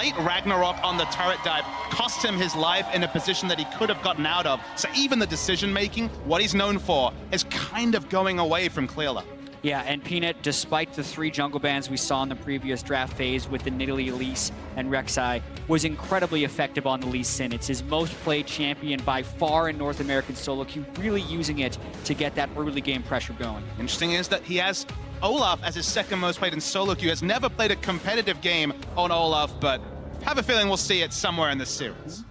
late Ragnarok on the turret dive cost him his life in a position that he could have gotten out of. So even the decision-making, what he's known for, is kind of going away from Clearlove. Yeah, and Peanut, despite the 3 jungle bans we saw in the previous draft phase with the Nidalee Elise and Rek'Sai, was incredibly effective on the Lee Sin. It's his most played champion by far in North American solo queue, really using it to get that early game pressure going. Interesting is that he has Olaf as his second most played in solo queue, has never played a competitive game on Olaf, but have a feeling we'll see it somewhere in this series.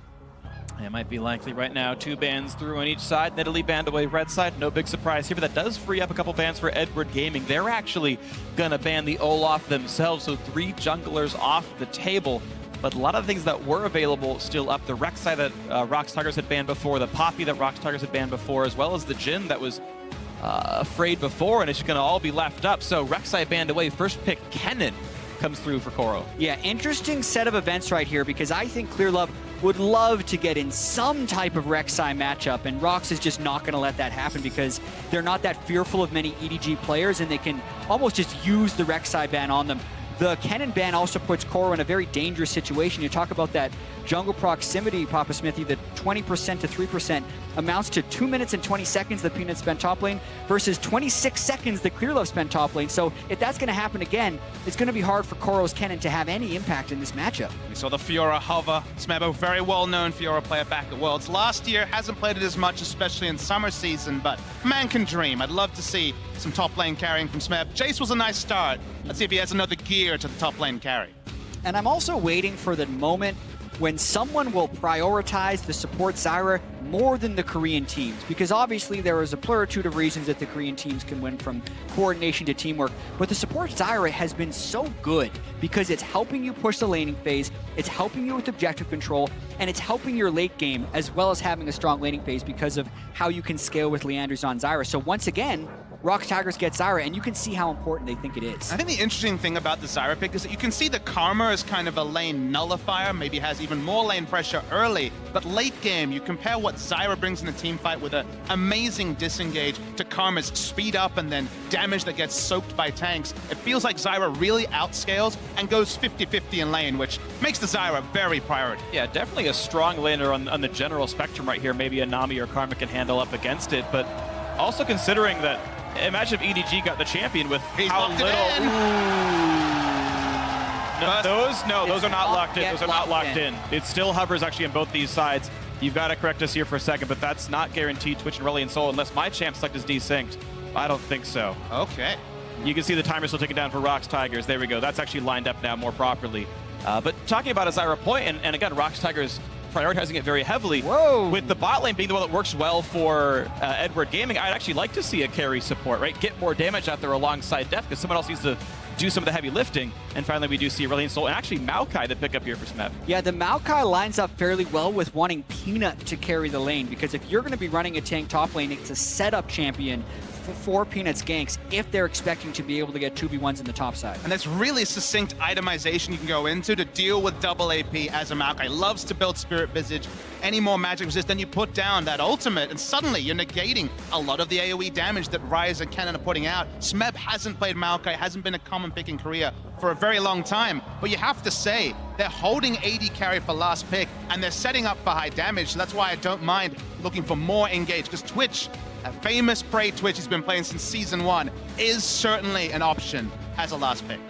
It might be likely right now. 2 bans through on each side. Nidalee banned away red side. No big surprise here, but that does free up a couple bans for Edward Gaming. They're actually going to ban the Olaf themselves, so 3 junglers off the table. But a lot of things that were available still up. The Rek'Sai that ROX Tigers had banned before, the Poppy that ROX Tigers had banned before, as well as the Jhin that was afraid before, and it's going to all be left up. So Rek'Sai banned away. First pick, Kennen, comes through for Koro. Yeah, interesting set of events right here, because I think Clearlove would love to get in some type of Rek'Sai matchup, and ROX is just not going to let that happen because they're not that fearful of many EDG players, and they can almost just use the Rek'Sai ban on them. The Kennen ban also puts Koro in a very dangerous situation. You talk about that jungle proximity, Papa Smithy, the 20% to 3% amounts to 2 minutes and 20 seconds that Peanut spent top lane versus 26 seconds that Clearlove spent top lane. So if that's going to happen again, it's going to be hard for Koro's Kennen to have any impact in this matchup. We saw the Fiora hover. Smebo, very well-known Fiora player back at Worlds. Last year, hasn't played it as much, especially in summer season, but man can dream. I'd love to see some top lane carrying from Smeb. Jace was a nice start. Let's see if he has another gear to the top lane carry. And I'm also waiting for the moment when someone will prioritize the support Zyra more than the Korean teams, because obviously there is a pluritude of reasons that the Korean teams can win, from coordination to teamwork, but the support Zyra has been so good because it's helping you push the laning phase, it's helping you with objective control, and it's helping your late game as well as having a strong laning phase because of how you can scale with Leanders on Zyra. So once again, ROX Tigers get Zyra, and you can see how important they think it is. I think the interesting thing about the Zyra pick is that you can see the Karma as kind of a lane nullifier, maybe has even more lane pressure early, but late game, you compare what Zyra brings in a team fight with an amazing disengage to Karma's speed up and then damage that gets soaked by tanks. It feels like Zyra really outscales and goes 50-50 in lane, which makes the Zyra very priority. Yeah, definitely a strong laner on the general spectrum right here. Maybe a Nami or Karma can handle up against it, but also considering that, imagine if EDG got the champion with how little. No, those are not locked in. Those are not locked in. It still hovers actually on both these sides. You've got to correct us here for a second, but that's not guaranteed Twitch and Reliant Soul unless my champ select is desynced. I don't think so. Okay. You can see the timer still ticking down for ROX Tigers. There we go. That's actually lined up now more properly. But talking about a Zyra point, and again, ROX Tigers prioritizing it very heavily. Whoa. With the bot lane being the one that works well for Edward Gaming, I'd actually like to see a carry support, right? Get more damage out there alongside Def, because someone else needs to do some of the heavy lifting. And finally, we do see Reliant Soul, and actually Maokai the pickup here for Smeb. Yeah, the Maokai lines up fairly well with wanting Peanut to carry the lane, because if you're going to be running a tank top lane, it's a setup champion for Peanut's ganks if they're expecting to be able to get 2v1s in the top side. And there's really succinct itemization you can go into to deal with double AP as a Maokai. Loves to build Spirit Visage. Any more magic resist, then you put down that ultimate, and suddenly you're negating a lot of the AoE damage that Ryze and Kennen are putting out. Smeb hasn't played Maokai, hasn't been a common pick in Korea for a very long time, but you have to say, they're holding AD carry for last pick, and they're setting up for high damage, so that's why I don't mind looking for more engage, because Twitch, a famous Prey Twitch he's been playing since Season 1, is certainly an option as a last pick.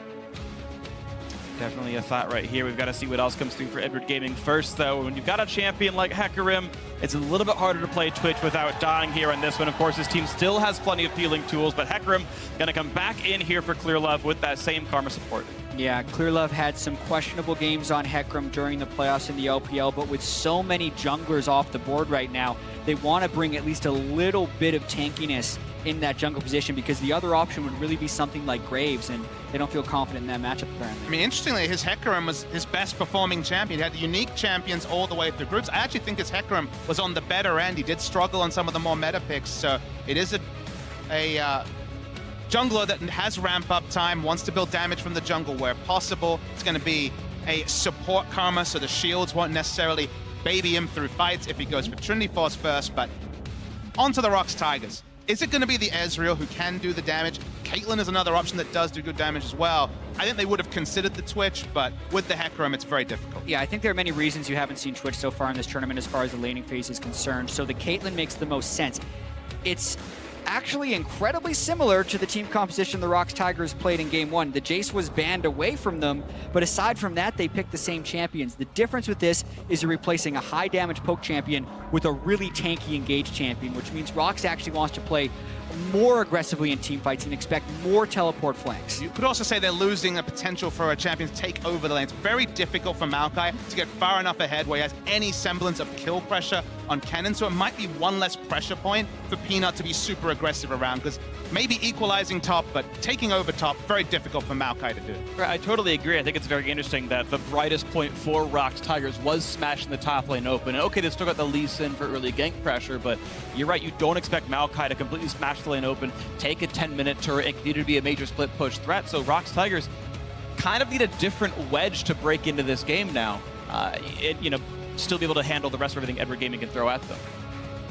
Definitely a thought right here. We've got to see what else comes through for Edward Gaming first, though. When you've got a champion like Hecarim, it's a little bit harder to play Twitch without dying here on this one. Of course, his team still has plenty of healing tools, but Hecarim going to come back in here for Clearlove with that same Karma support. Yeah, Clearlove had some questionable games on Hecarim during the playoffs in the LPL, but with so many junglers off the board right now, they want to bring at least a little bit of tankiness in that jungle position, because the other option would really be something like Graves, and they don't feel confident in that matchup apparently. I mean, interestingly, his Hecarim was his best performing champion. He had unique champions all the way through groups. I actually think his Hecarim was on the better end. He did struggle on some of the more meta picks, so it is a jungler that has ramp-up time, wants to build damage from the jungle where possible. It's going to be a support Karma, so the shields won't necessarily baby him through fights if he goes for Trinity Force first, but onto the ROX Tigers. Is it going to be the Ezreal who can do the damage? Caitlyn is another option that does do good damage as well. I think they would have considered the Twitch, but with the Hecarim, it's very difficult. Yeah, I think there are many reasons you haven't seen Twitch so far in this tournament as far as the laning phase is concerned. So the Caitlyn makes the most sense. It's actually incredibly similar to the team composition the ROX Tigers played in Game 1. The Jace was banned away from them, but aside from that, they picked the same champions. The difference with this is you're replacing a high damage poke champion with a really tanky engaged champion, which means ROX actually wants to play more aggressively in team fights and expect more teleport flanks. You could also say they're losing the potential for a champion to take over the lane. It's very difficult for Maokai to get far enough ahead where he has any semblance of kill pressure on Kennen, so it might be one less pressure point for Peanut to be super aggressive around, because maybe equalizing top, but taking over top, very difficult for Maokai to do. I totally agree. I think it's very interesting that the brightest point for ROX Tigers was smashing the top lane open. And okay, they still got the Lee Sin for early gank pressure, but you're right, you don't expect Maokai to completely smash the lane open, take a 10-minute turret, and continue to be a major split push threat. So ROX Tigers kind of need a different wedge to break into this game now. Still be able to handle the rest of everything Edward Gaming can throw at them.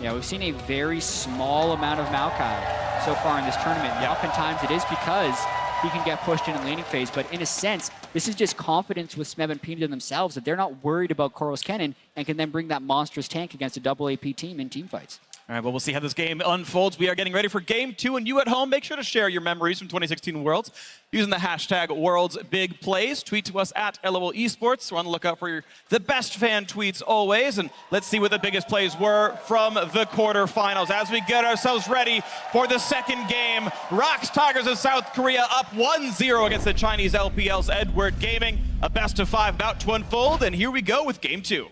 Yeah, we've seen a very small amount of Maokai so far in this tournament. And oftentimes it is because he can get pushed in the laning phase, but in a sense, this is just confidence with Smeb and Peanut themselves that they're not worried about Koros Kennen and can then bring that monstrous tank against a double AP team in team fights. All right, well, we'll see how this game unfolds. We are getting ready for Game 2, and you at home, make sure to share your memories from 2016 Worlds using the hashtag #WorldsBigPlays. Tweet to us at LOL Esports. We're on the lookout for the best fan tweets always, and let's see what the biggest plays were from the quarterfinals as we get ourselves ready for the second game. ROX Tigers of South Korea up 1-0 against the Chinese LPL's Edward Gaming. A best-of-5 about to unfold, and here we go with Game 2.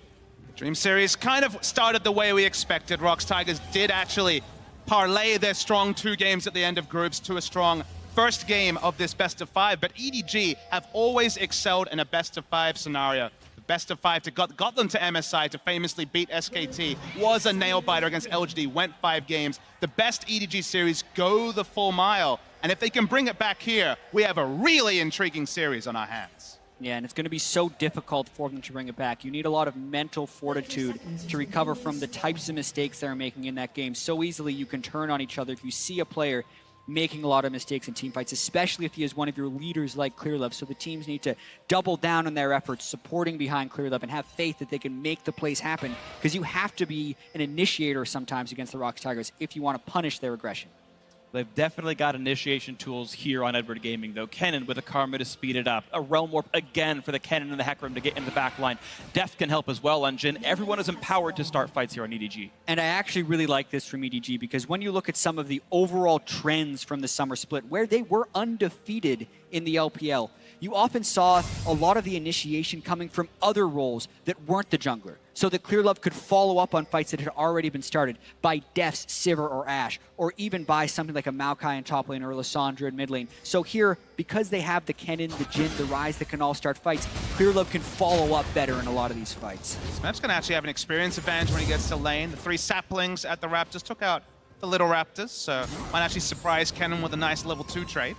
Dream Series kind of started the way we expected. ROX Tigers did actually parlay their strong 2 games at the end of groups to a strong first game of this best-of-5, but EDG have always excelled in a best-of-5 scenario. The best-of-5 got them to MSI to famously beat SKT, was a nail-biter against LGD, went 5 games. The best EDG series go the full mile, and if they can bring it back here, we have a really intriguing series on our hands. Yeah, and it's going to be so difficult for them to bring it back. You need a lot of mental fortitude to recover from the types of mistakes they're making in that game. So easily you can turn on each other if you see a player making a lot of mistakes in team fights, especially if he is one of your leaders like Clearlove. So the teams need to double down on their efforts, supporting behind Clearlove, and have faith that they can make the plays happen, because you have to be an initiator sometimes against the ROX Tigers if you want to punish their aggression. They've definitely got initiation tools here on Edward Gaming, though. Kennen with a Karma to speed it up. A Realm Warp again for the Kennen and the Hecarim to get in the back line. Deft can help as well on Jhin. Everyone is empowered to start fights here on EDG. And I actually really like this from EDG, because when you look at some of the overall trends from the summer split, where they were undefeated in the LPL, you often saw a lot of the initiation coming from other roles that weren't the jungler, so that Clearlove could follow up on fights that had already been started by Def's Sivir or Ashe, or even by something like a Maokai in top lane or a Lissandra in mid lane. So here, because they have the Kennen, the Jhin, the Ryze that can all start fights, Clearlove can follow up better in a lot of these fights. Smeb's going to actually have an experience advantage when he gets to lane. The 3 saplings at the Raptors took out the little Raptors, so might actually surprise Kennen with a nice level 2 trade.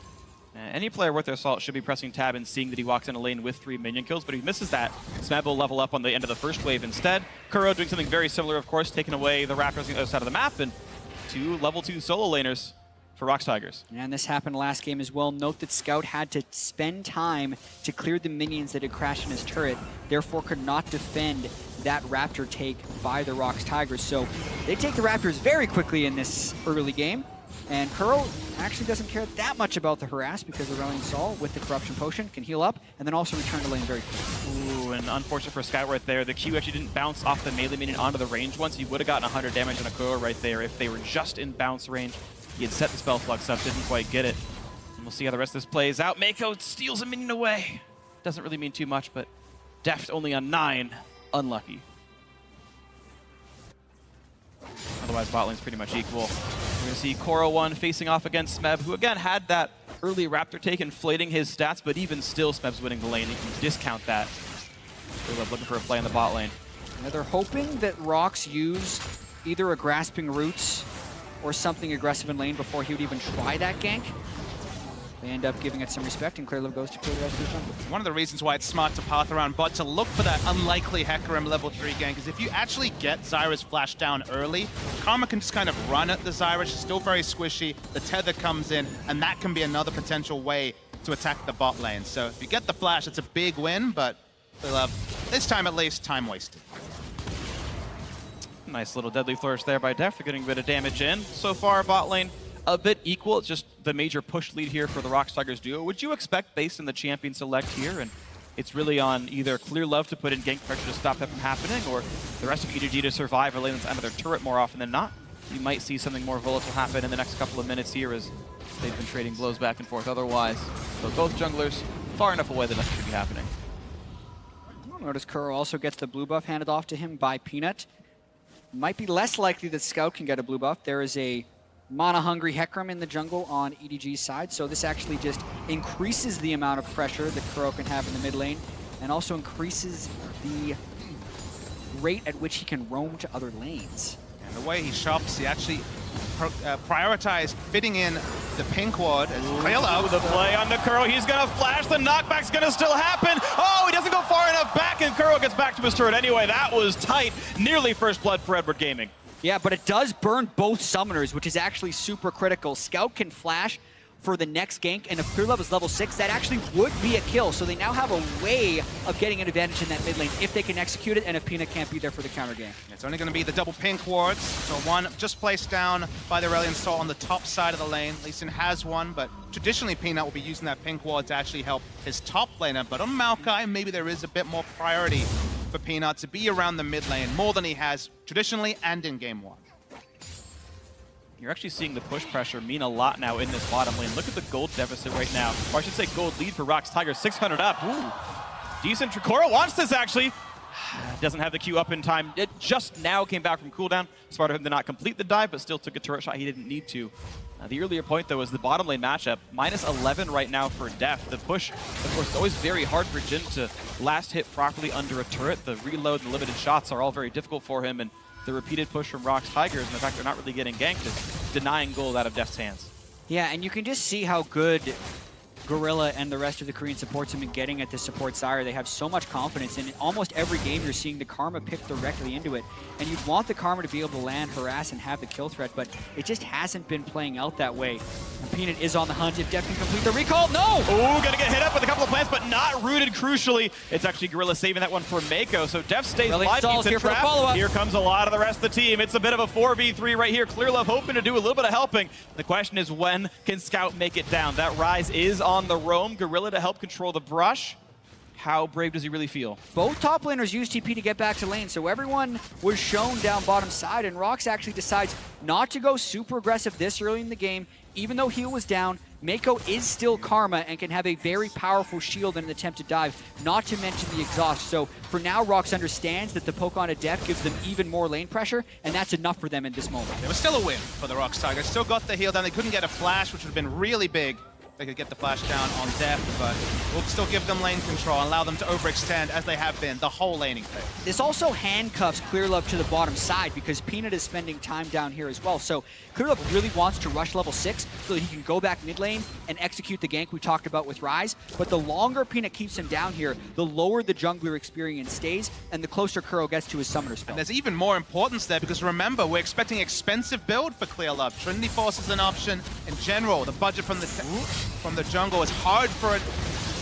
Any player worth their salt should be pressing tab and seeing that he walks in a lane with 3 minion kills, but if he misses that, Smeb will level up on the end of the first wave instead. Kuro doing something very similar, of course, taking away the Raptors on the other side of the map, and 2 level 2 solo laners for ROX Tigers. And this happened last game as well. Note that Scout had to spend time to clear the minions that had crashed in his turret, therefore could not defend that Raptor take by the ROX Tigers. So they take the Raptors very quickly in this early game. And Kuro actually doesn't care that much about the harass, because Aurelion Sol with the Corruption Potion can heal up and then also return to lane very quickly. Ooh, and unfortunate for Scout right there. The Q actually didn't bounce off the melee minion onto the range once. He would have gotten 100 damage on a Kuro right there if they were just in bounce range. He had set the spell flux up, didn't quite get it. And we'll see how the rest of this plays out. Mako steals a minion away. Doesn't really mean too much, but Deft only on 9. Unlucky. Otherwise, bot lane's pretty much equal. We're going to see Koro 1 facing off against Smeb, who again had that early Raptor take, inflating his stats, but even still, Smeb's winning the lane. He can discount that. They're looking for a play in the bot lane. Now they're hoping that ROX use either a Grasping Roots or something aggressive in lane before he would even try that gank. They end up giving it some respect, and ClearLove goes to clear the rest of the jungle. One of the reasons why it's smart to path around bot to look for that unlikely Hecarim level 3 gank, because if you actually get Zyra's flash down early, Karma can just kind of run at the Zyra. She's still very squishy. The tether comes in, and that can be another potential way to attack the bot lane. So if you get the flash, it's a big win, but ClearLove, this time at least, time wasted. Nice little deadly flourish there by Def. They're getting a bit of damage in. So far, bot lane a bit equal. It's just the major push lead here for the ROX Tigers duo. Would you expect, based on the champion select here, and it's really on either ClearLove to put in gank pressure to stop that from happening, or the rest of EDG to survive or lay under their turret more often than not? You might see something more volatile happen in the next couple of minutes here as they've been trading blows back and forth otherwise. So both junglers far enough away that nothing should be happening. Notice Kuro also gets the blue buff handed off to him by Peanut. Might be less likely that Scout can get a blue buff. There is a mana-hungry Hecarim in the jungle on EDG's side, so this actually just increases the amount of pressure that Kuro can have in the mid lane, and also increases the rate at which he can roam to other lanes. And the way he shops, he actually prioritized fitting in the pink ward. ClearLove, the play on Kuro. He's going to flash. The knockback's going to still happen. Oh, he doesn't go far enough back, and Kuro gets back to his turret anyway. That was tight. Nearly first blood for Edward Gaming. Yeah, but it does burn both summoners, which is actually super critical. Scout can flash for the next gank, and if ClearLove is level 6, that actually would be a kill. So they now have a way of getting an advantage in that mid lane if they can execute it, and if Peanut can't be there for the counter game. It's only going to be the double pink wards. So one just placed down by the Aurelion Sol on the top side of the lane. Lee Sin has one, but traditionally Peanut will be using that pink ward to actually help his top laner. But on Maokai, maybe there is a bit more priority for Peanut to be around the mid lane more than he has traditionally and in game 1. You're actually seeing the push pressure mean a lot now in this bottom lane. Look at the gold deficit right now. Or I should say gold lead for ROX Tigers, 600 up. Ooh. Decent. Kuro wants this actually. Doesn't have the Q up in time. It just now came back from cooldown. Smart of him to not complete the dive, but still took a turret shot he didn't need to. The earlier point, though, was the bottom lane matchup. Minus 11 right now for Def. The push, of course, is always very hard for Jin to last hit properly under a turret. The reload and limited shots are all very difficult for him, and the repeated push from ROX Tigers and the fact they're not really getting ganked is denying gold out of Def's hands. Yeah, and you can just see how good Gorilla and the rest of the Korean supports have been getting at this support Zyra. They have so much confidence, and in almost every game you're seeing the Karma pick directly into it. And you'd want the Karma to be able to land, harass, and have the kill threat, but it just hasn't been playing out that way. And Peanut is on the hunt. If Def can complete the recall, no! Ooh, gonna get hit up with a couple of plants, but not rooted crucially. It's actually Gorilla saving that one for Mako, so Def stays live, keeps it trapped. Here comes a lot of the rest of the team. It's a bit of a 4v3 right here. ClearLove hoping to do a little bit of helping. The question is, when can Scout make it down? That Rise is on the roam. Gorilla to help control the brush. How brave does he really feel? Both top laners use TP to get back to lane, so everyone was shown down bottom side, and ROX actually decides not to go super aggressive this early in the game. Even though heal was down, Mako is still Karma and can have a very powerful shield in an attempt to dive, not to mention the exhaust. So for now, ROX understands that the poke on a Def gives them even more lane pressure, and that's enough for them in this moment. It was still a win for the ROX Tigers. Still got the heal down. They couldn't get a flash, which would have been really big. They could get the flash down on Def, but we'll still give them lane control and allow them to overextend as they have been the whole laning phase. This also handcuffs ClearLove to the bottom side because Peanut is spending time down here as well. So ClearLove really wants to rush level 6 so that he can go back mid lane and execute the gank we talked about with Rise. But the longer Peanut keeps him down here, the lower the jungler experience stays and the closer Kuro gets to his summoner spell. And there's even more importance there because remember, we're expecting expensive build for ClearLove. Trinity Force is an option. In general, the budget from the jungle is hard for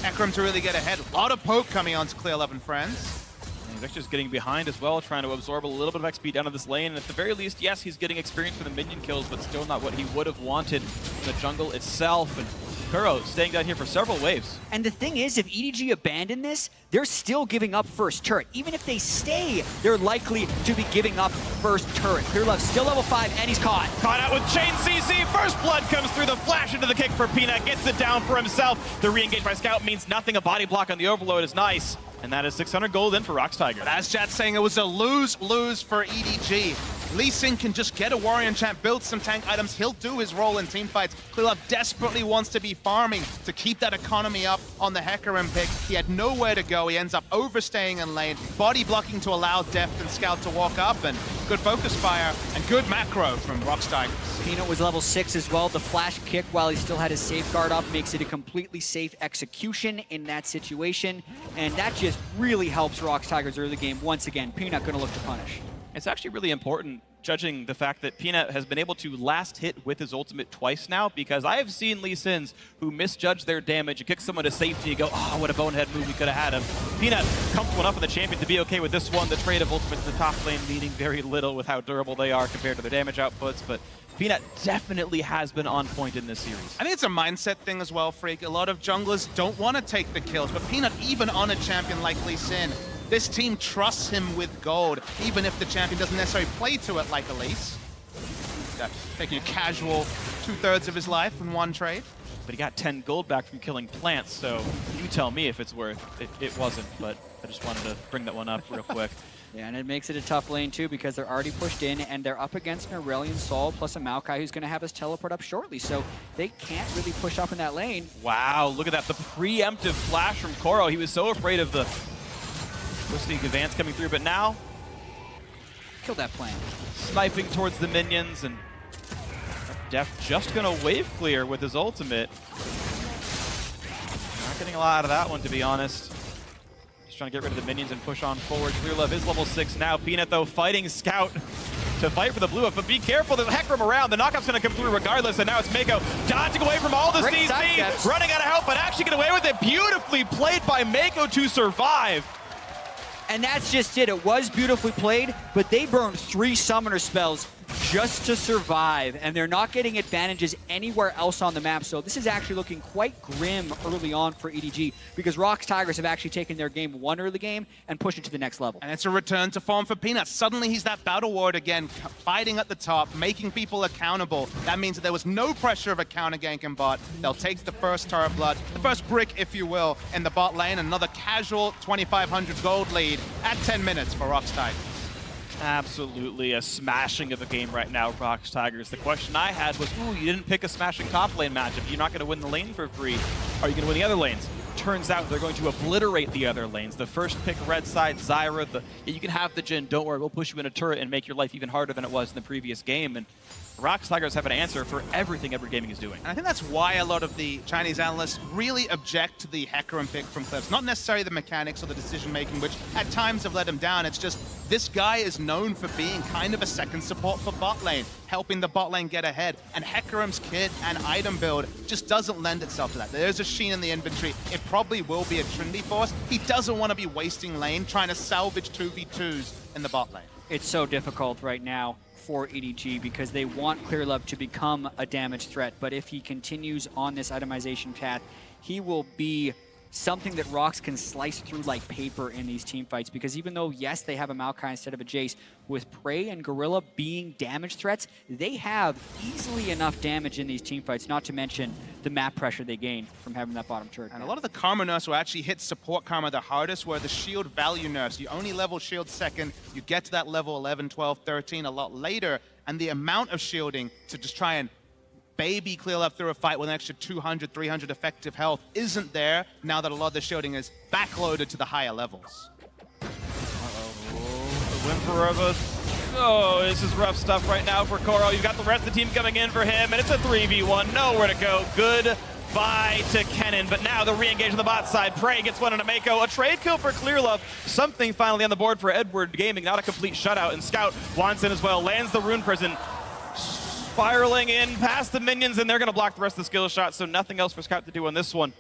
Hecarim to really get ahead. A lot of poke coming onto ClearLove and friends. And he's actually just getting behind as well, trying to absorb a little bit of XP down to this lane. And at the very least, yes, he's getting experience for the minion kills, but still not what he would have wanted in the jungle itself. And Kuro staying down here for several waves. And the thing is, if EDG abandon this, they're still giving up first turret. Even if they stay, they're likely to be giving up first turret. ClearLove still level 5, and he's caught. Caught out with Chain CC. First blood comes through. The flash into the kick for Peanut. Gets it down for himself. The re-engage by Scout means nothing. A body block on the overload is nice. And that is 600 gold in for ROX Tigers. But as Chat's saying, it was a lose-lose for EDG. Lee Sin can just get a warrior enchant, build some tank items, he'll do his role in team fights. Clearlove desperately wants to be farming to keep that economy up on the Hecarim pick. He had nowhere to go, he ends up overstaying in lane, body blocking to allow Deft and Scout to walk up, and good focus fire, and good macro from ROX Tigers. Peanut was level 6 as well. The flash kick while he still had his safeguard up makes it a completely safe execution in that situation, and that just really helps ROX Tigers early game. Once again, Peanut gonna look to punish. It's actually really important, judging the fact that Peanut has been able to last hit with his ultimate twice now, because I have seen Lee Sins who misjudge their damage and kick someone to safety and go, oh, what a bonehead move we could have had him. Peanut comfortable enough with the champion to be okay with this one. The trade of ultimates in the top lane meaning very little with how durable they are compared to their damage outputs, but Peanut definitely has been on point in this series. I think it's a mindset thing as well, Freak. A lot of junglers don't want to take the kills, but Peanut, even on a champion like Lee Sin, this team trusts him with gold, even if the champion doesn't necessarily play to it like Elise. Taking a casual 2/3 of his life in one trade. But he got 10 gold back from killing plants, so you tell me if it's worth it. It wasn't, but I just wanted to bring that one up real quick. Yeah, and it makes it a tough lane too, because they're already pushed in and they're up against an Aurelion Sol plus a Maokai who's going to have his teleport up shortly, so they can't really push up in that lane. Wow, look at that, the preemptive flash from Koro. He was so afraid of the Twisting advance coming through, but now Kill that plan. sniping towards the minions, and Def just gonna wave clear with his ultimate. Not getting a lot out of that one, to be honest. Just trying to get rid of the minions and push on forward. Clearlove is level 6 now. Peanut, though, fighting Scout to fight for the blue buff, but be careful, the Hecarim around. The knockout's gonna come through regardless, and now it's Mako dodging away from all the CC, running out of help, but actually get away with it. Beautifully played by Mako to survive. And that's just it. It was beautifully played, but they burned 3 summoner spells just to survive, and they're not getting advantages anywhere else on the map. So this is actually looking quite grim early on for EDG, because ROX Tigers have actually taken their game 1 early game and pushed it to the next level. And it's a return to form for Peanut. Suddenly he's that battle ward again, fighting at the top, making people accountable. That means that there was no pressure of a counter gank in bot. They'll take the first turret blood, the first brick, if you will, in the bot lane. Another casual 2,500 gold lead at 10 minutes for ROX Tigers. Absolutely a smashing of a game right now, ROX Tigers. The question I had was, ooh, you didn't pick a smashing top lane matchup. You're not going to win the lane for free. Are you going to win the other lanes? Turns out they're going to obliterate the other lanes. The first pick red side, Zyra, you can have the Jhin, don't worry, we'll push you in a turret and make your life even harder than it was in the previous game. And ROX Tigers have an answer for everything Edward Gaming is doing. And I think that's why a lot of the Chinese analysts really object to the Hecarim pick from Clips. Not necessarily the mechanics or the decision-making, which at times have let him down. It's just this guy is known for being kind of a second support for bot lane, helping the bot lane get ahead. And Hecarim's kit and item build just doesn't lend itself to that. There's a Sheen in the inventory. It probably will be a Trinity Force. He doesn't want to be wasting lane trying to salvage 2v2s in the bot lane. It's so difficult right now for EDG because they want Clearlove to become a damage threat, but if he continues on this itemization path, he will be something that ROX can slice through like paper in these team fights, because even though, yes, they have a Maokai instead of a Jace, with Prey and Gorilla being damage threats, they have easily enough damage in these team fights, not to mention the map pressure they gain from having that bottom turret. And a lot of the Karma nerfs will actually hit support Karma the hardest, where the shield value nerfs, you only level shield second, you get to that level 11, 12, 13 a lot later, and the amount of shielding to just try and baby Clearlove through a fight with an extra 200, 300 effective health isn't there now that a lot of the shielding is backloaded to the higher levels. The whimper of us. Oh, this is rough stuff right now for Koro. You've got the rest of the team coming in for him, and it's a 3v1. Nowhere to go. Goodbye to Kennen, but now they're re-engaged on the bot side. Prey gets one on a Mako. A trade kill for Clearlove. Something finally on the board for Edward Gaming. Not a complete shutout, and Scout wants in as well. Lands the Rune Prison. Spiraling in past the minions, and they're going to block the rest of the skill shot, so nothing else for Scout to do on this one.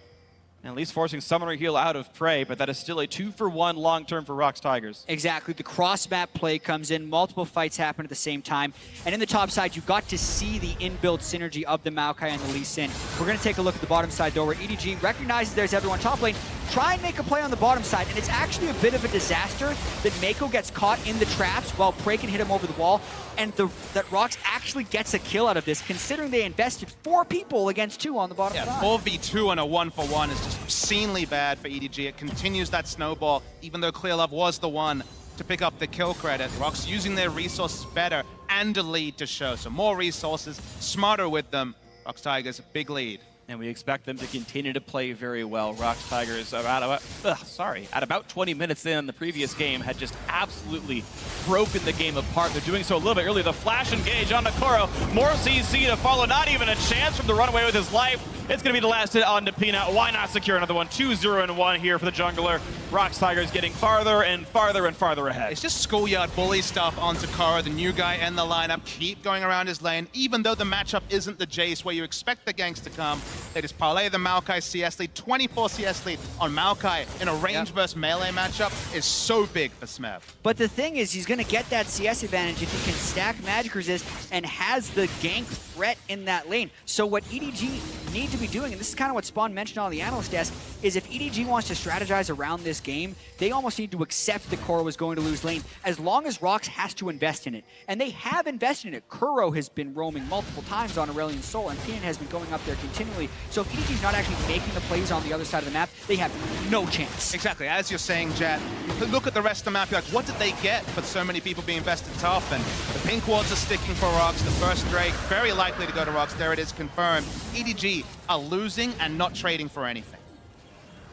And at least forcing Summoner Heal out of Prey, but that is still a 2-for-1 long-term for ROX Tigers. Exactly. The cross-map play comes in. Multiple fights happen at the same time. And in the top side, you got to see the inbuilt synergy of the Maokai and the Lee Sin. We're going to take a look at the bottom side, though, where EDG recognizes there's everyone top lane. Try and make a play on the bottom side, and it's actually a bit of a disaster that Mako gets caught in the traps while Prey can hit him over the wall, and that ROX actually gets a kill out of this, considering they invested 4 people against 2 on the bottom side. 4v2 and a 1-for-1 is just obscenely bad for EDG. It continues that snowball, even though Clearlove was the one to pick up the kill credit. ROX using their resources better and a lead to show. So more resources, smarter with them. ROX Tigers, a big lead. And we expect them to continue to play very well. ROX Tigers, at about 20 minutes in the previous game, had just absolutely broken the game apart. They're doing so a little bit early. The flash engage on Nakoro. More CC to follow. Not even a chance from the runaway with his life. It's going to be the last hit on Peanut. Why not secure another one? 2-0-1 here for the jungler. ROX Tigers getting farther and farther and farther ahead. It's just schoolyard bully stuff on Takara, the new guy in the lineup. Keep going around his lane, even though the matchup isn't the Jace where you expect the ganks to come. They just parlay the Maokai CS lead. 24 CS lead on Maokai in a range versus melee matchup is so big for Smeb. But the thing is, he's going to get that CS advantage if he can stack magic resist and has the gank threat in that lane. So what EDG need to be doing, and this is kind of what Spawn mentioned on the analyst desk, is if EDG wants to strategize around this game, they almost need to accept that Kuro was going to lose lane, as long as ROX has to invest in it. And they have invested in it. Kuro has been roaming multiple times on Aurelion Sol, and Peanut has been going up there continually. So if EDG is not actually making the plays on the other side of the map, they have no chance. Exactly. As you're saying, Jet, you look at the rest of the map, you're like, what did they get for so many people being invested top? And the pink wards are sticking for ROX. The first Drake, very likely to go to ROX. There it is, confirmed. EDG are losing and not trading for anything.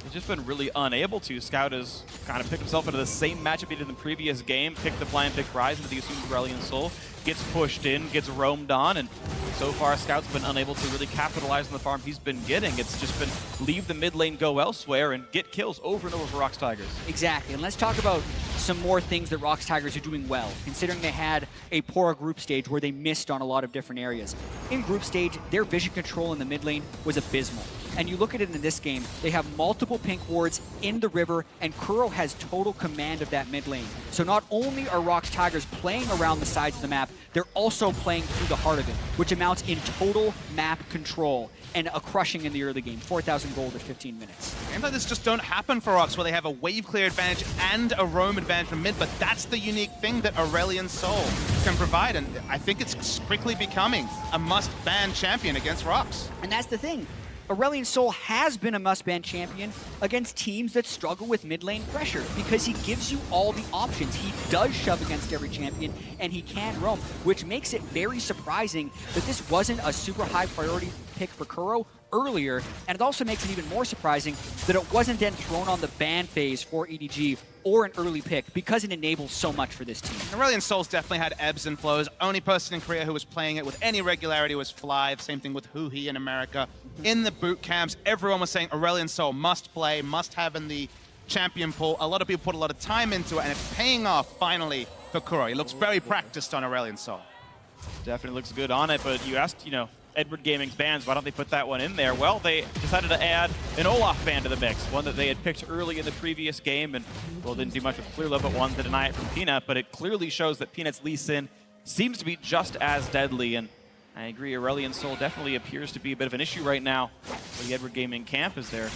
He's just been really unable to. Scout has kind of picked himself into the same matchup he did in the previous game. Picked the blind, picked Rise into the assumed Aurelion Sol. Gets pushed in, gets roamed on, and so far Scout's been unable to really capitalize on the farm he's been getting. It's just been leave the mid lane, go elsewhere, and get kills over and over for ROX Tigers. Exactly, and let's talk about some more things that ROX Tigers are doing well, considering they had a poor group stage where they missed on a lot of different areas. In group stage, their vision control in the mid lane was abysmal. And you look at it in this game, they have multiple pink wards in the river, and Kuro has total command of that mid lane. So not only are ROX Tigers playing around the sides of the map, they're also playing through the heart of it, which amounts in total map control and a crushing in the early game, 4,000 gold at 15 minutes. Games like this just don't happen for ROX, where they have a wave clear advantage and a roam advantage from mid, but that's the unique thing that Aurelion Sol can provide, and I think it's quickly becoming a must-ban champion against ROX. And that's the thing. Aurelion Sol has been a must-ban champion against teams that struggle with mid lane pressure because he gives you all the options. He does shove against every champion, and he can roam, which makes it very surprising that this wasn't a super high priority pick for Kuro earlier, and it also makes it even more surprising that it wasn't then thrown on the ban phase for EDG or an early pick, because it enables so much for this team. Aurelion Sol's definitely had ebbs and flows. Only person in Korea who was playing it with any regularity was Fly. Same thing with Huhi in America. In the boot camps, everyone was saying Aurelion Sol must play, must have in the champion pool. A lot of people put a lot of time into it, and it's paying off finally for Kuro. He looks very practiced on Aurelion Sol. Definitely looks good on it, but you asked, Edward Gaming's bans, why don't they put that one in there? Well, they decided to add an Olaf ban to the mix, one that they had picked early in the previous game, and, well, didn't do much with Clear Love, but wanted to deny it from Peanut, but it clearly shows that Peanut's Lee Sin seems to be just as deadly, and I agree, Aurelion Sol definitely appears to be a bit of an issue right now for the Edward Gaming camp, as they're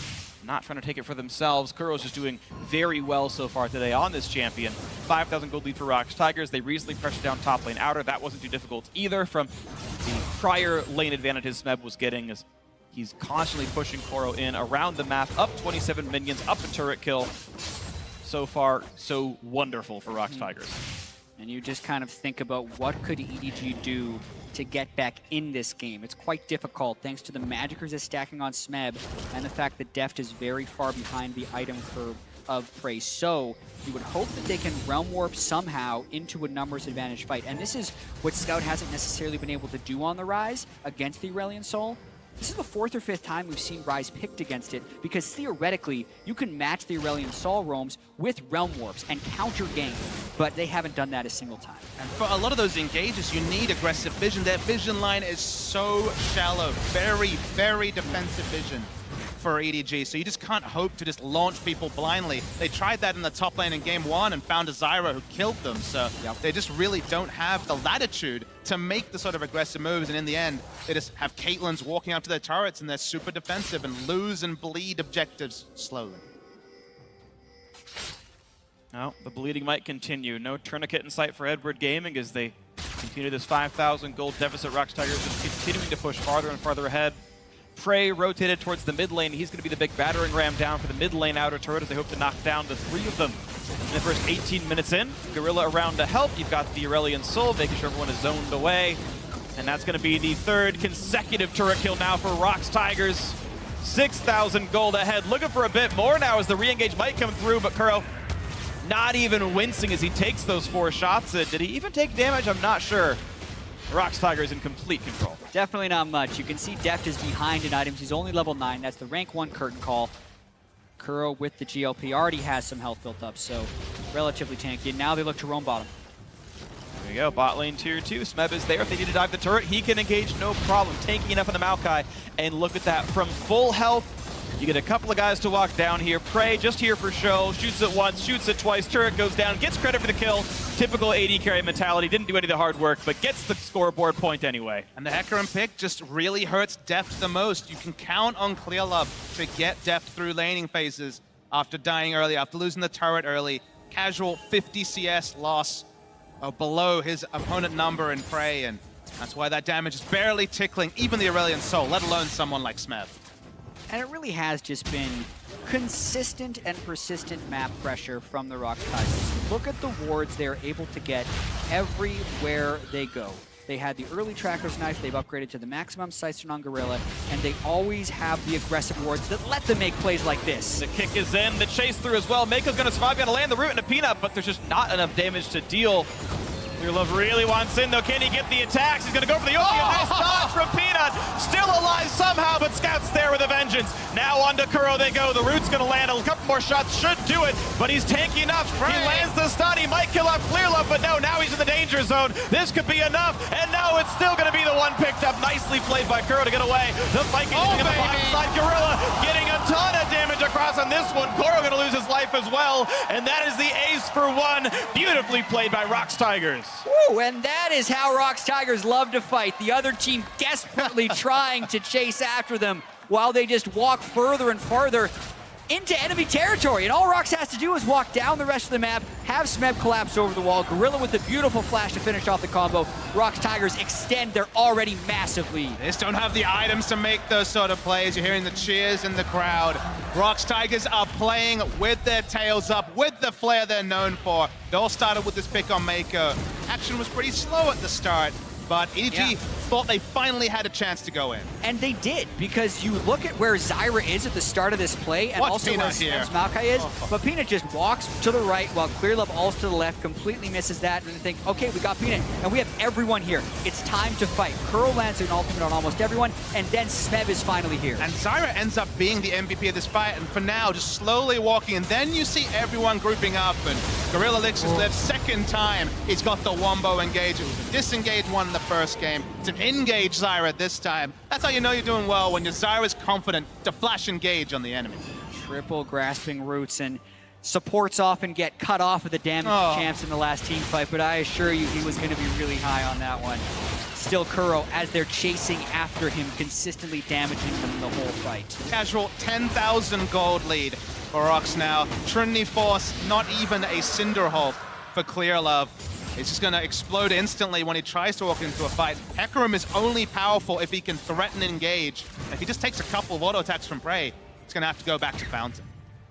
not trying to take it for themselves. Kuro's just doing very well so far today on this champion. 5,000 gold lead for ROX Tigers. They recently pressured down top lane outer. That wasn't too difficult either from the prior lane advantages Smeb was getting, as he's constantly pushing Kuro in around the map, up 27 minions, up a turret kill. So far, so wonderful for ROX Tigers. And you just kind of think about what could EDG do to get back in this game. It's quite difficult thanks to the magic resist stacking on Smeb and the fact that Deft is very far behind the item curve of Prey. So you would hope that they can realm warp somehow into a numbers advantage fight. And this is what Scout hasn't necessarily been able to do on the Rise against the Aurelion Sol. This is the 4th or 5th time we've seen Rise picked against it, because theoretically, you can match the Aurelion Sol roams with Realm Warps and counter gank, but they haven't done that a single time. And for a lot of those engages, you need aggressive vision. Their vision line is so shallow, very, very defensive vision for EDG, so you just can't hope to just launch people blindly. They tried that in the top lane in game 1 and found a Zyra who killed them, so they just really don't have the latitude to make the sort of aggressive moves, and in the end, they just have Caitlyn's walking up to their turrets and they're super defensive and lose and bleed objectives slowly. Now, the bleeding might continue. No tourniquet in sight for Edward Gaming as they continue this 5,000 gold deficit. ROX Tigers just continuing to push farther and farther ahead. Prey rotated towards the mid lane. He's going to be the big battering ram down for the mid lane outer turret as they hope to knock down the 3 of them. In the first 18 minutes in, Gorilla around to help. You've got the Aurelion Soul, making sure everyone is zoned away. And that's going to be the 3rd consecutive turret kill now for ROX Tigers. 6,000 gold ahead. Looking for a bit more now as the re-engage might come through, but Kuro not even wincing as he takes those 4 shots. Did he even take damage? I'm not sure. ROX Tigers in complete control. Definitely not much. You can see Deft is behind in items. He's only level 9. That's the rank 1 curtain call. Kuro with the GLP already has some health built up, so relatively tanky. And now they look to roam bottom. There you go, bot lane tier 2. Smeb is there. If they need to dive the turret, he can engage, no problem. Tanky enough on the Maokai. And look at that, from full health, you get a couple of guys to walk down here. Prey just here for show, shoots it once, shoots it twice, turret goes down, gets credit for the kill. Typical AD carry mentality, didn't do any of the hard work, but gets the scoreboard point anyway. And the Hecarim pick just really hurts Deft the most. You can count on Clearlove to get Deft through laning phases after dying early, after losing the turret early. Casual 50 CS loss below his opponent number in Prey, and that's why that damage is barely tickling even the Aurelion Soul, let alone someone like Smeb. And it really has just been consistent and persistent map pressure from the ROX Tigers. Look at the wards they're able to get everywhere they go. They had the early Tracker's Knife, they've upgraded to the maximum Sights on Gorilla, and they always have the aggressive wards that let them make plays like this. The kick is in, the chase through as well. Mako's gonna survive, gonna land the root into Peanut, but there's just not enough damage to deal. Clearlove really wants in though. Can he get the attacks? He's gonna go for the ulti. Nice dodge from Peanut. Still alive somehow, but Scout's there with a vengeance. Now on to Kuro they go. The root's gonna land. A couple more shots should do it, but he's tanky enough. He lands the stun. He might kill off Clearlove, but no, now he's in the danger zone. This could be enough, and no, it's still gonna be the one picked up. Nicely played by Kuro to get away. The fight continuing on the bottom side. Gorilla getting a ton of damage across on this one. Kuro gonna lose his life as well, and that is the ace for 1. Beautifully played by ROX Tigers. Woo, and that is how ROX Tigers love to fight. The other team desperately trying to chase after them while they just walk further and farther into enemy territory. And all ROX has to do is walk down the rest of the map, have Smeb collapse over the wall, Gorilla with a beautiful flash to finish off the combo. ROX Tigers extend their already massive lead. They just don't have the items to make those sort of plays. You're hearing the cheers in the crowd. ROX Tigers are playing with their tails up, with the flair they're known for. They all started with this pick on Mako. Action was pretty slow at the start, but EDG thought they finally had a chance to go in. And they did, because you look at where Zyra is at the start of this play, and also where Smeb's Maokai is, but Peanut just walks to the right while Clearlove alls to the left, completely misses that, and they think, okay, we got Peanut, and we have everyone here. It's time to fight. Kuro lands an ultimate on almost everyone, and then Smeb is finally here. And Zyra ends up being the MVP of this fight, and for now, just slowly walking, and then you see everyone grouping up, and Gorilla licks his lips. Second time, he's got the wombo engage. It was a disengage one in the first game. It's an engage Zyra this time. That's how you know you're doing well, when your Zyra's confident to flash engage on the enemy. Triple grasping roots, and supports often get cut off of the damage champs in the last team fight, but I assure you he was going to be really high on that one. Still Kuro, as they're chasing after him, consistently damaging them the whole fight. Casual 10,000 gold lead for ROX now. Trinity Force, not even a Cinder Hulk for Clearlove. It's just going to explode instantly when he tries to walk into a fight. Hecarim is only powerful if he can threaten and engage. If he just takes a couple of auto attacks from Prey, he's going to have to go back to Fountain.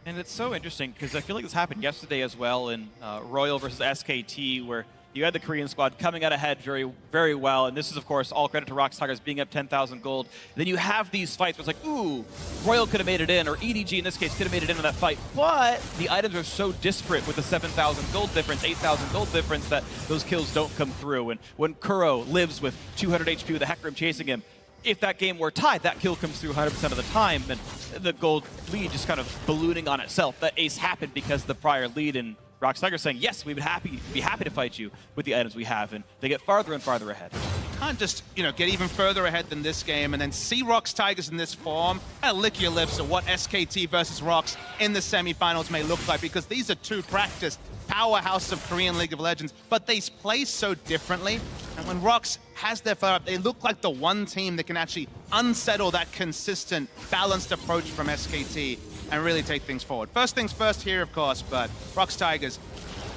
And it's so interesting because I feel like this happened yesterday as well in Royal versus SKT, where you had the Korean squad coming out ahead very, very well. And this is, of course, all credit to ROX Tigers being up 10,000 gold. Then you have these fights where it's like, ooh, Royal could have made it in, or EDG in this case could have made it into that fight. But the items are so disparate with the 7,000 gold difference, 8,000 gold difference, that those kills don't come through. And when Kuro lives with 200 HP with a Hecarim chasing him, if that game were tied, that kill comes through 100% of the time, and the gold lead just kind of ballooning on itself. That ace happened because the prior lead, and ROX Tigers saying, yes, we would be happy to fight you with the items we have, and they get farther and farther ahead. Can't just, get even further ahead than this game and then see ROX Tigers in this form and lick your lips at what SKT versus ROX in the semifinals may look like, because these are two practiced powerhouse of Korean League of Legends, but they play so differently. And when ROX has their fire up, they look like the one team that can actually unsettle that consistent, balanced approach from SKT and really take things forward. First things first here, of course, but ROX Tigers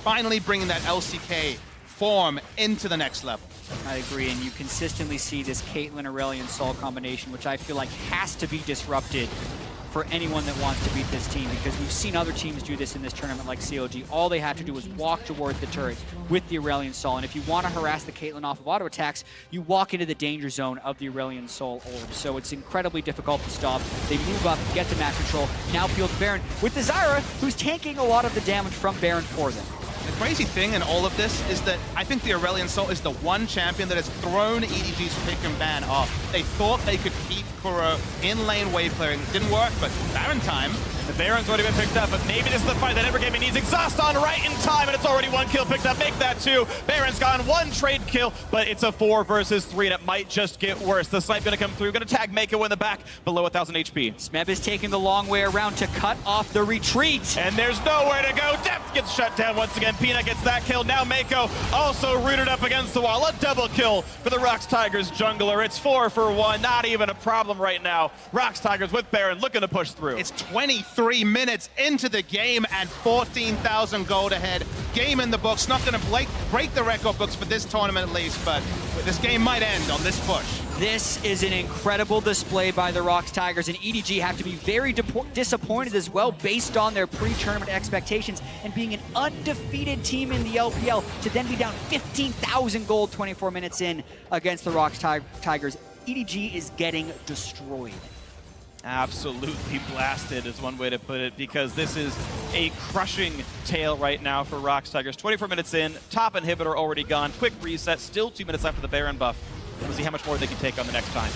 finally bringing that LCK form into the next level. I agree, and you consistently see this Caitlyn, Aurelion, Sol combination, which I feel like has to be disrupted for anyone that wants to beat this team, because we've seen other teams do this in this tournament like COG. All they have to do is walk towards the turret with the Aurelion Sol, and if you want to harass the Caitlyn off of auto attacks, you walk into the danger zone of the Aurelion Sol orb. So it's incredibly difficult to stop. They move up, get to map control, now field the Baron with the Zyra, who's tanking a lot of the damage from Baron for them. The crazy thing in all of this is that I think the Aurelion Sol is the one champion that has thrown EDG's pick and ban off. They thought they could keep Kuro in lane wave clearing. It didn't work, but Baron time. The Baron's already been picked up, but maybe this is the fight that Edward Gaming needs. Exhaust on right in time, and it's already 1 kill picked up. Make that 2. Baron's gone, 1 trade kill, but it's a 4 versus 3, and it might just get worse. The snipe gonna come through, gonna tag Mako in the back, below 1,000 HP. Smeb is taking the long way around to cut off the retreat. And there's nowhere to go. Depth gets shut down once again. Peanut gets that kill. Now Mako also rooted up against the wall. A double kill for the ROX Tigers jungler. It's 4 for 1. Not even a problem right now. ROX Tigers with Baron looking to push through. It's 23 minutes into the game and 14,000 gold ahead. Game in the books. Not going to break the record books for this tournament at least, but this game might end on this push. This is an incredible display by the ROX Tigers, and EDG have to be very disappointed as well based on their pre-tournament expectations and being an undefeated team in the LPL to then be down 15,000 gold 24 minutes in against the ROX Tigers. EDG is getting destroyed. Absolutely blasted is one way to put it, because this is a crushing tale right now for ROX Tigers. 24 minutes in, top inhibitor already gone, quick reset, still 2 minutes after the Baron buff. We'll see how much more they can take on the next time.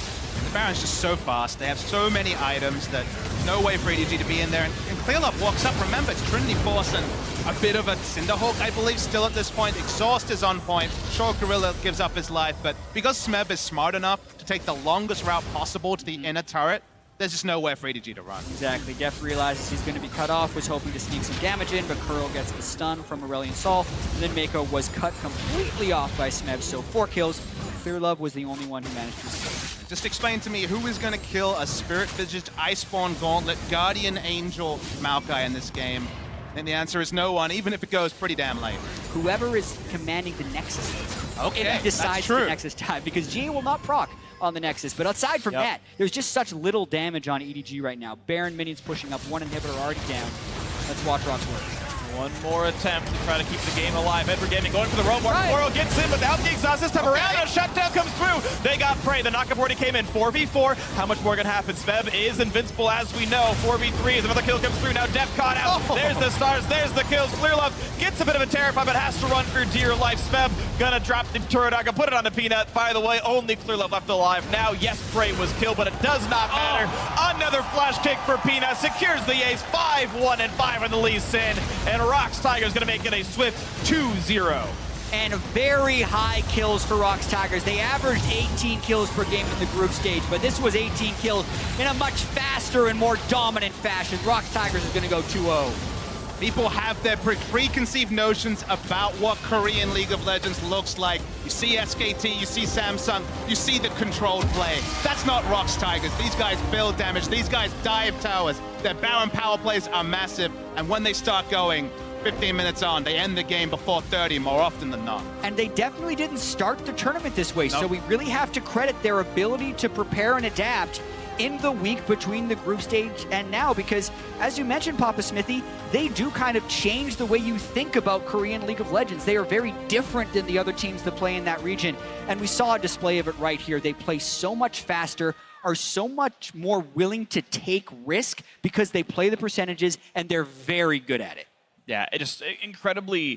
The Baron's just so fast. They have so many items that no way for EDG to be in there. And Clearlove walks up. Remember, it's Trinity Force and a bit of a Cinderhawk, I believe, still at this point. Exhaust is on point. Sure, Gorilla gives up his life, but because Smeb is smart enough to take the longest route possible to the inner turret, there's just nowhere for EDG to run. Exactly. Def realizes he's going to be cut off, was hoping to sneak some damage in, but Curl gets the stun from Aurelion Sol. And then Mako was cut completely off by Smeb, so 4 kills. Clearlove was the only one who managed to escape. Just explain to me who is going to kill a Spirit-Visaged Iceborne Gauntlet Guardian Angel Maokai in this game. And the answer is no one, even if it goes pretty damn late. Whoever is commanding the Nexus is. Okay, if he decides that's true. the Nexus time, because GA will not proc on the Nexus. But aside from that, there's just such little damage on EDG right now. Baron minions pushing up, 1 inhibitor already down. Let's watch ROX work. One more attempt to try to keep the game alive. Edward Gaming going for the roam. Mark gets in without the exhaust this time around, and a shutdown comes through. They got prey. The knockup already came in. 4v4. How much more gonna happen? Smeb is invincible, as we know. 4v3 as another kill comes through. Now Def caught out. There's the stars. There's the kills. Clearlove gets a bit of a terrify, but has to run for dear life. Smeb gonna drop the turret. I can put it on the Peanut. By the way, only Clearlove left alive. Now, yes, Prey was killed, but it does not matter. Another flash kick for Peanut. Secures the ace. 5-1 and 5 on the Lee Sin. And ROX Tigers gonna make it a swift 2-0. And very high kills for ROX Tigers. They averaged 18 kills per game in the group stage, but this was 18 kills in a much faster and more dominant fashion. ROX Tigers is going to go 2-0. People have their preconceived notions about what Korean League of Legends looks like. You see SKT, you see Samsung, you see the controlled play. That's not ROX Tigers. These guys build damage. These guys dive towers. Their Baron power plays are massive, and when they start going, 15 minutes on, they end the game before 30 more often than not. And they definitely didn't start the tournament this way, Nope. so we really have to credit their ability to prepare and adapt in the week between the group stage and now, because as you mentioned, Papa Smithy, they do kind of change the way you think about Korean League of Legends. They are very different than the other teams that play in that region, and we saw a display of it right here. They play so much faster, are so much more willing to take risk because they play the percentages and they're very good at it. Yeah, it just incredibly